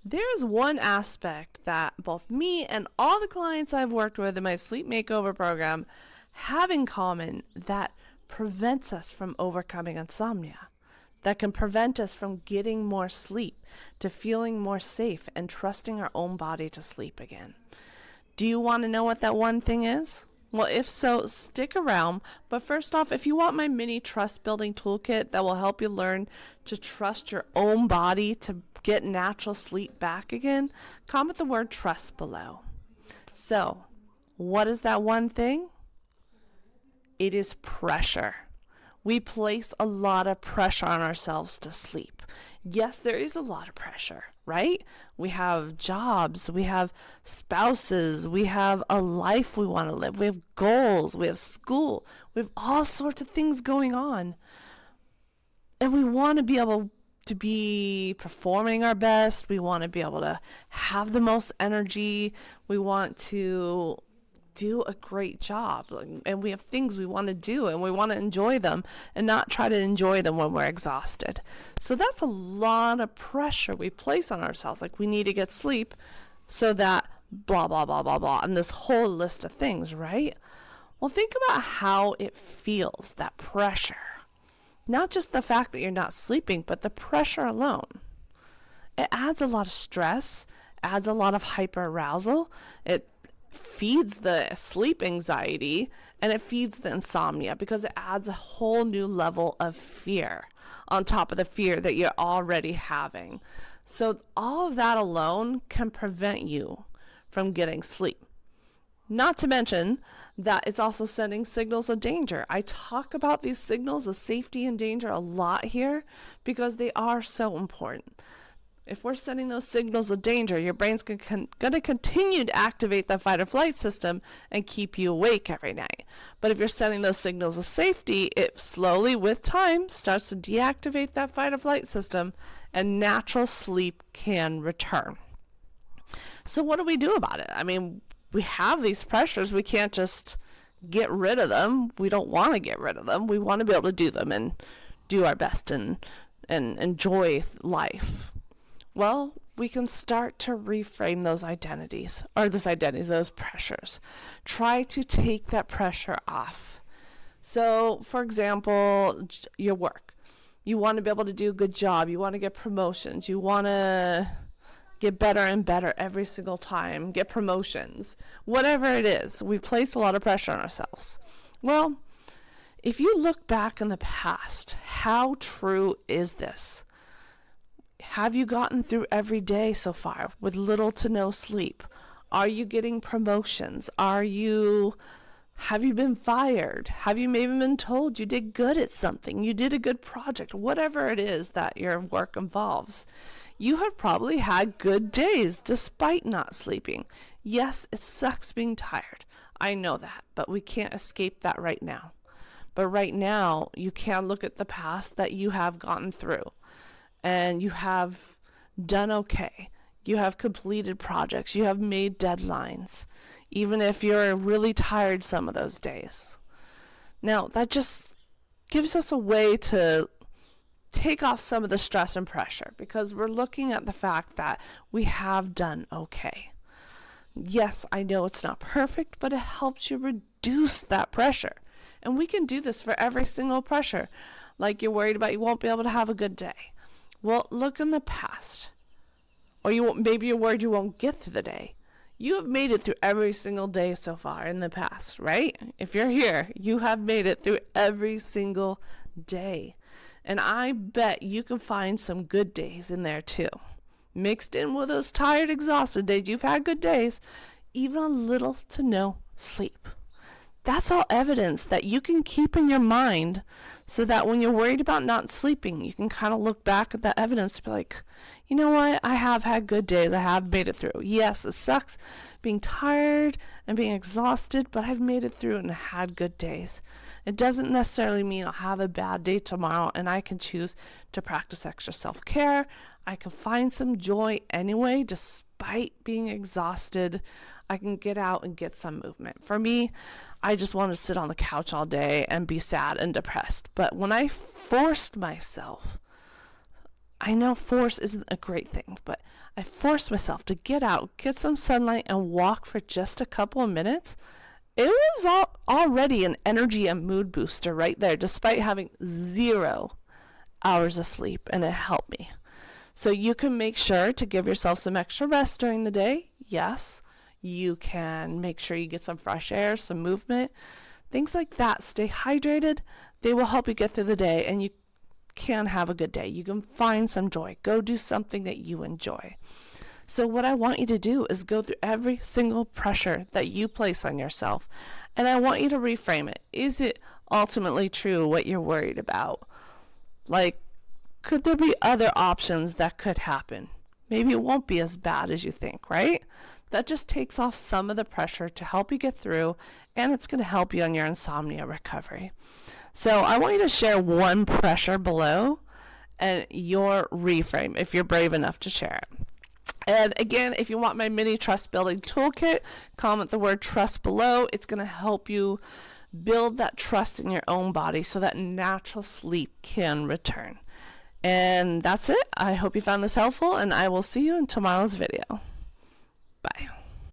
There is one aspect that both me and all the clients I've worked with in my sleep makeover program have in common that prevents us from overcoming insomnia, that can prevent us from getting more sleep, to feeling more safe and trusting our own body to sleep again. Do you want to know what that one thing is? Well, if so, stick around. But first off, if you want my mini trust building toolkit that will help you learn to trust your own body to get natural sleep back again, comment the word trust below. So, what is that one thing? It is pressure. We place a lot of pressure on ourselves to sleep. Yes, there is a lot of pressure, right? We have jobs, we have spouses, we have a life we want to live, we have goals, we have school, we have all sorts of things going on. And we want to be able to be performing our best. We want to be able to have the most energy. We want to do a great job, and we have things we want to do and we want to enjoy them and not try to enjoy them when we're exhausted. So that's a lot of pressure we place on ourselves, like we need to get sleep so that blah blah blah blah blah, and this whole list of things, right? Well, think about how it feels, that pressure. Not just the fact that you're not sleeping, but the pressure alone. It adds a lot of stress, adds a lot of hyperarousal. It feeds the sleep anxiety, and it feeds the insomnia because it adds a whole new level of fear on top of the fear that you're already having. So all of that alone can prevent you from getting sleep. Not to mention that it's also sending signals of danger. I talk about these signals of safety and danger a lot here because they are so important. If we're sending those signals of danger, your brain's going to continue to activate the fight or flight system and keep you awake every night. But if you're sending those signals of safety, it slowly, with time, starts to deactivate that fight or flight system, and natural sleep can return. So what do we do about it? I mean, we have these pressures. We can't just get rid of them. We don't want to get rid of them. We want to be able to do them and do our best and enjoy life. Well, we can start to reframe those those pressures. Try to take that pressure off. So, for example, your work. You want to be able to do a good job. You want to get promotions. You want to get better and better every single time, get promotions. Whatever it is, we place a lot of pressure on ourselves. Well, if you look back in the past, how true is this? Have you gotten through every day so far with little to no sleep? Are you getting promotions? Have you been fired? Have you maybe been told you did good at something? You did a good project, whatever it is that your work involves. You have probably had good days despite not sleeping. Yes, it sucks being tired. I know that, but we can't escape that right now. But right now, you can look at the past that you have gotten through. And you have done okay. You have completed projects. You have made deadlines, even if you're really tired some of those days. Now, that just gives us a way to take off some of the stress and pressure because we're looking at the fact that we have done okay. Yes, I know it's not perfect, but it helps you reduce that pressure. And we can do this for every single pressure. Like you're worried about you won't be able to have a good day. Well, look in the past. Or maybe you're worried you won't get through the day. You have made it through every single day so far in the past, right? If you're here, you have made it through every single day. And I bet you can find some good days in there too. Mixed in with those tired, exhausted days, you've had good days, even a little to no sleep. That's all evidence that you can keep in your mind so that when you're worried about not sleeping, you can kind of look back at that evidence and be like, you know what? I have had good days. I have made it through. Yes, it sucks being tired and being exhausted, but I've made it through and had good days. It doesn't necessarily mean I'll have a bad day tomorrow and I can choose to practice extra self-care. I can find some joy anyway, despite being exhausted. I can get out and get some movement. For me, I just want to sit on the couch all day and be sad and depressed. But when I forced myself, I know force isn't a great thing, but I forced myself to get out, get some sunlight, and walk for just a couple of minutes. It was already an energy and mood booster right there, despite having 0 hours of sleep, and it helped me. So you can make sure to give yourself some extra rest during the day. Yes, you can make sure you get some fresh air, some movement, things like that. Stay hydrated. They will help you get through the day, and you can have a good day. You can find some joy. Go do something that you enjoy. So what I want you to do is go through every single pressure that you place on yourself, and I want you to reframe it. Is it ultimately true what you're worried about? Like, could there be other options that could happen? Maybe it won't be as bad as you think, right? That just takes off some of the pressure to help you get through, and it's going to help you on your insomnia recovery. So I want you to share one pressure below and your reframe if you're brave enough to share it. And again, if you want my mini trust building toolkit, comment the word trust below. It's going to help you build that trust in your own body so that natural sleep can return. And that's it. I hope you found this helpful, and I will see you in tomorrow's video. Bye.